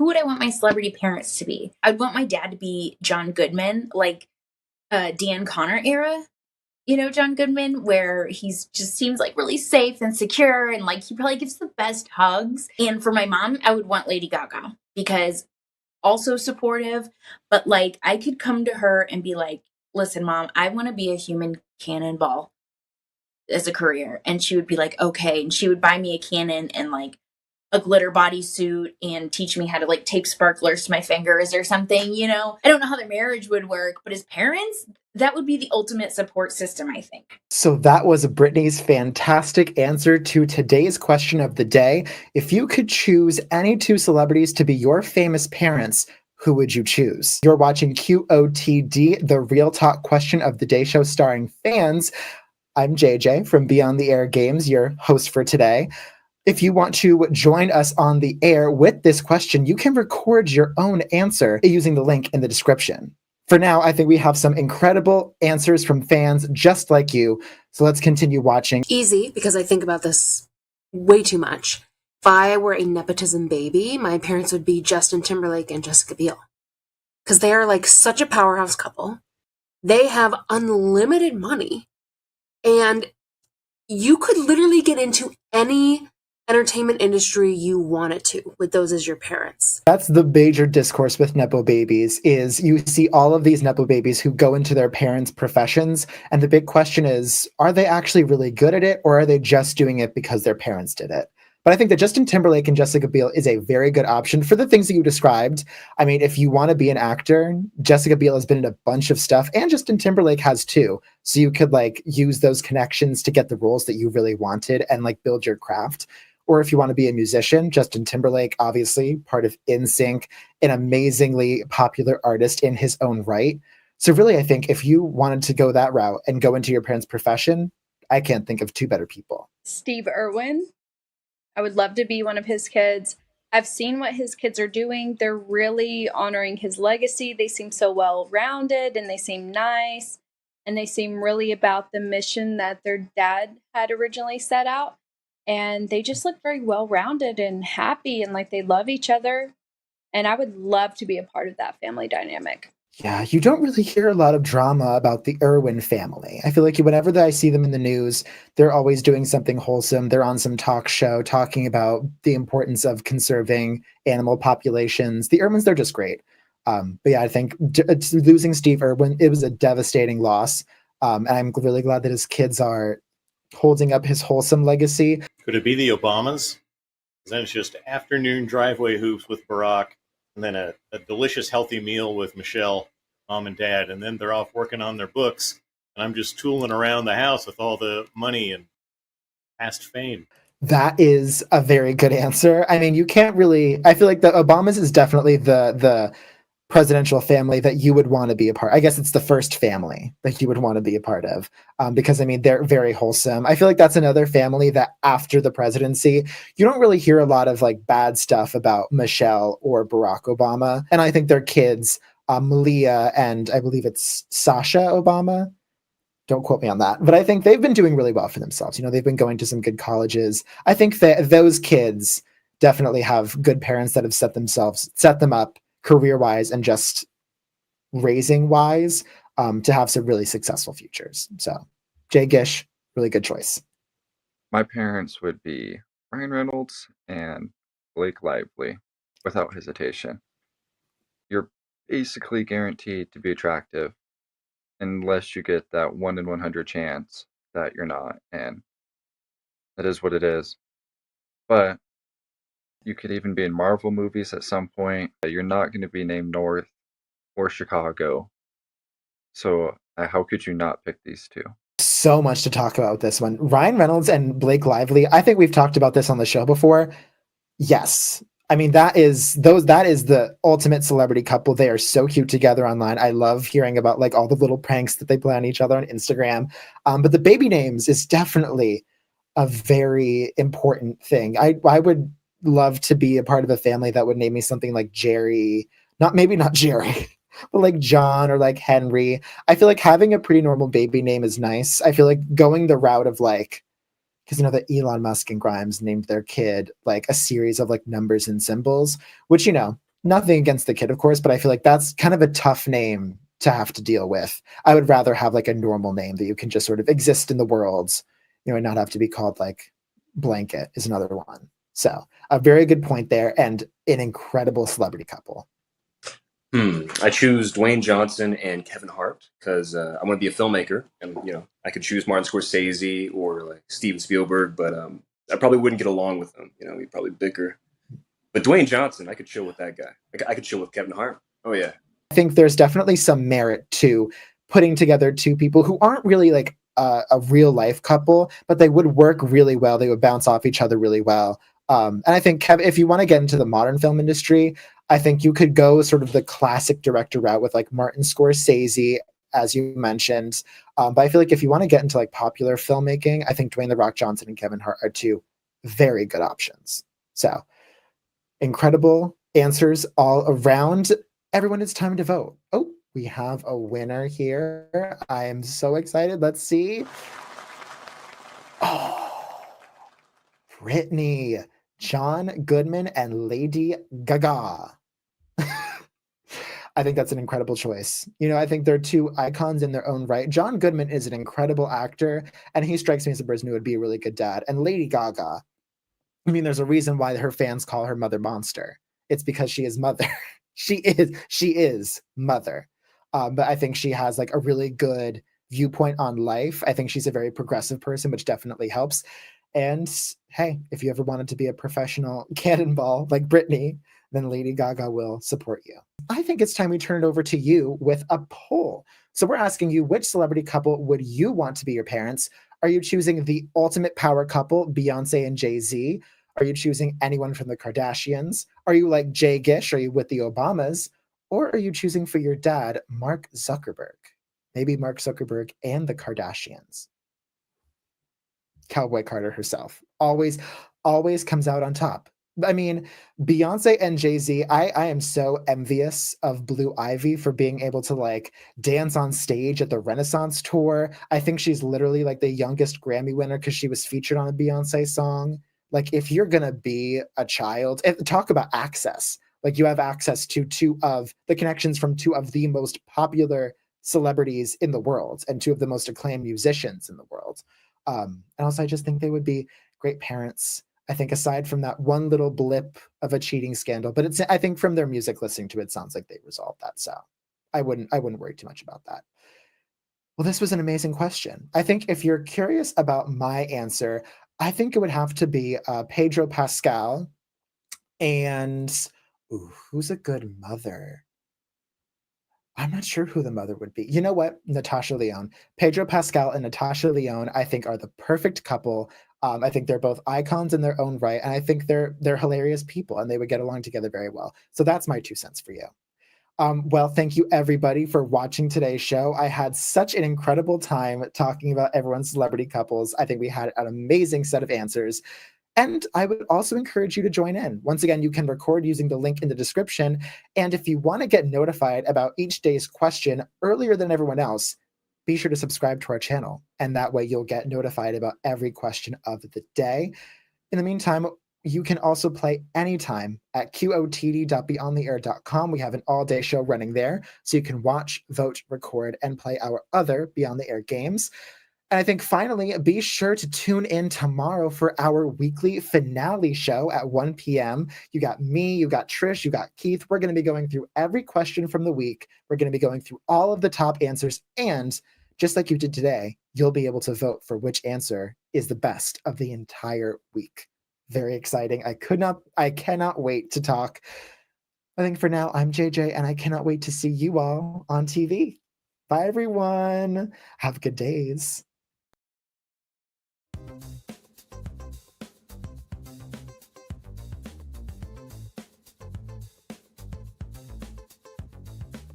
who would I want my celebrity parents to be? I'd want my dad to be John Goodman, like Dan Connor era. You know, John Goodman, where he's just seems like really safe and secure and like he probably gives the best hugs. And for my mom, I would want Lady Gaga because also supportive, but like I could come to her and be like, listen, mom, I want to be a human cannonball as a career. And she would be like, okay. And she would buy me a cannon and like a glitter bodysuit and teach me how to like tape sparklers to my fingers or something, you know? I don't know how their marriage would work, but as parents, that would be the ultimate support system, I think. So that was Brittany's fantastic answer to today's question of the day. If you could choose any two celebrities to be your famous parents, who would you choose? You're watching QOTD, the Real Talk Question of the Day show starring fans. I'm JJ from Beyond the Air Games, your host for today. If you want to join us on the air with this question, you can record your own answer using the link in the description. For now, I think we have some incredible answers from fans just like you. So let's continue watching. Easy, because I think about this way too much. If I were a nepotism baby, my parents would be Justin Timberlake and Jessica Biel. Because they are like such a powerhouse couple. They have unlimited money. And you could literally get into any entertainment industry you wanted to with those as your parents. That's the major discourse with Nepo babies is you see all of these Nepo babies who go into their parents' professions. And the big question is, are they actually really good at it or are they just doing it because their parents did it? But I think that Justin Timberlake and Jessica Biel is a very good option for the things that you described. I mean, if you want to be an actor, Jessica Biel has been in a bunch of stuff and Justin Timberlake has too. So you could like use those connections to get the roles that you really wanted and like build your craft. Or if you want to be a musician, Justin Timberlake, obviously part of NSYNC, an amazingly popular artist in his own right. So really, I think if you wanted to go that route and go into your parents' profession, I can't think of two better people. Steve Irwin. I would love to be one of his kids. I've seen what his kids are doing. They're really honoring his legacy. They seem so well-rounded and they seem nice. And they seem really about the mission that their dad had originally set out. And they just look very well-rounded and happy and like they love each other. And I would love to be a part of that family dynamic. Yeah, you don't really hear a lot of drama about the Irwin family. I feel like whenever I see them in the news, they're always doing something wholesome. They're on some talk show talking about the importance of conserving animal populations. The Irwins, they're just great. But yeah, I think losing Steve Irwin, it was a devastating loss. And I'm really glad that his kids are holding up his wholesome legacy. Could it be the Obamas? Then it's just afternoon driveway hoops with Barack, and then a delicious, healthy meal with Michelle, mom and dad, and then they're off working on their books, and I'm just tooling around the house with all the money and past fame. That is a very good answer. I mean, you can't really, I feel like the Obamas is definitely the presidential family that you would want to be a part. I guess it's the first family that you would want to be a part of because, I mean, they're very wholesome. I feel like that's another family that after the presidency, you don't really hear a lot of like bad stuff about Michelle or Barack Obama. And I think their kids, Malia and I believe it's Sasha Obama. Don't quote me on that. But I think they've been doing really well for themselves. You know, they've been going to some good colleges. I think that those kids definitely have good parents that have set them up career-wise and just raising-wise to have some really successful futures. So, Jay Gish, really good choice. My parents would be Ryan Reynolds and Blake Lively, without hesitation. You're basically guaranteed to be attractive unless you get that 1 in 100 chance that you're not, and that is what it is. But you could even be in Marvel movies at some point. You're not going to be named North or Chicago. So how could you not pick these two? So much to talk about with this one. Ryan Reynolds and Blake Lively. I think we've talked about this on the show before. Yes. I mean, that is the ultimate celebrity couple. They are so cute together online. I love hearing about like all the little pranks that they play on each other on Instagram. But the baby names is definitely a very important thing. I would love to be a part of a family that would name me something like Jerry, maybe not Jerry, but like John or like Henry. I feel like having a pretty normal baby name is nice. I feel like going the route of like, because you know that Elon Musk and Grimes named their kid like a series of like numbers and symbols, which, you know, Nothing against the kid, of course, but I feel like that's kind of a tough name to have to deal with. I would rather have like a normal name that you can just sort of exist in the world, and not have to be called like Blanket is another one. So a very good point there, and an incredible celebrity couple. I choose Dwayne Johnson and Kevin Hart because I want to be a filmmaker, and I could choose Martin Scorsese or like Steven Spielberg, but I probably wouldn't get along with them. We'd probably bicker. But Dwayne Johnson, I could chill with that guy. I could chill with Kevin Hart. Oh yeah. I think there's definitely some merit to putting together two people who aren't really like a real life couple, but they would work really well. They would bounce off each other really well. And I think, Kevin, if you want to get into the modern film industry, I think you could go sort of the classic director route with like Martin Scorsese, as you mentioned. But I feel like if you want to get into like popular filmmaking, I think Dwayne The Rock Johnson and Kevin Hart are two very good options. So incredible answers all around. Everyone, it's time to vote. Oh, we have a winner here. I am so excited. Let's see. Oh, Brittany, John Goodman, and Lady Gaga. I think that's an incredible choice. I think they're two icons in their own right. John Goodman is an incredible actor, and he strikes me as a person who would be a really good dad. And Lady Gaga, I mean, there's a reason why her fans call her Mother Monster. It's because she is mother. She is mother. But I think she has like a really good viewpoint on life. I think she's a very progressive person, which definitely helps. And hey, if you ever wanted to be a professional cannonball like Britney, then Lady Gaga will support you. I think it's time we turn it over to you with a poll. So we're asking you, which celebrity couple would you want to be your parents? Are you choosing the ultimate power couple, Beyonce and Jay Z? Are you choosing anyone from the Kardashians? Are you like Jay Gish? Are you with the Obamas? Or are you choosing for your dad, Mark Zuckerberg? Maybe Mark Zuckerberg and the Kardashians. Cowboy Carter herself. Always comes out on top. I mean, Beyonce and Jay Z, I am so envious of Blue Ivy for being able to like dance on stage at the Renaissance tour. I think she's literally like the youngest Grammy winner because she was featured on a Beyonce song. Like, if you're going to be a child, talk about access. Like, you have access to two of the connections from two of the most popular celebrities in the world and two of the most acclaimed musicians in the world. And also, I just think they would be great parents. I think aside from that one little blip of a cheating scandal, but I think from their music listening to it sounds like they resolved that. So I wouldn't worry too much about that. Well, this was an amazing question. I think if you're curious about my answer, I think it would have to be Pedro Pascal and who's a good mother? I'm not sure who the mother would be. You know what? Natasha Lyonne. Pedro Pascal and Natasha Lyonne, I think, are the perfect couple. I think they're both icons in their own right, and I think they're hilarious people, and they would get along together very well. So that's my 2 cents for you. Well, thank you everybody for watching today's show. I had such an incredible time talking about everyone's celebrity couples. I think we had an amazing set of answers. And I would also encourage you to join in. Once again, you can record using the link in the description. And if you want to get notified about each day's question earlier than everyone else, be sure to subscribe to our channel. And that way you'll get notified about every question of the day. In the meantime, you can also play anytime at QOTD.BeyondTheAir.com. We have an all-day show running there, so you can watch, vote, record, and play our other Beyond the Air games. And I think finally, be sure to tune in tomorrow for our weekly finale show at 1 p.m. You got me, you got Trish, you got Keith. We're going to be going through every question from the week. We're going to be going through all of the top answers. And just like you did today, you'll be able to vote for which answer is the best of the entire week. Very exciting. I cannot wait to talk. I think for now, I'm JJ, and I cannot wait to see you all on TV. Bye, everyone. Have good days.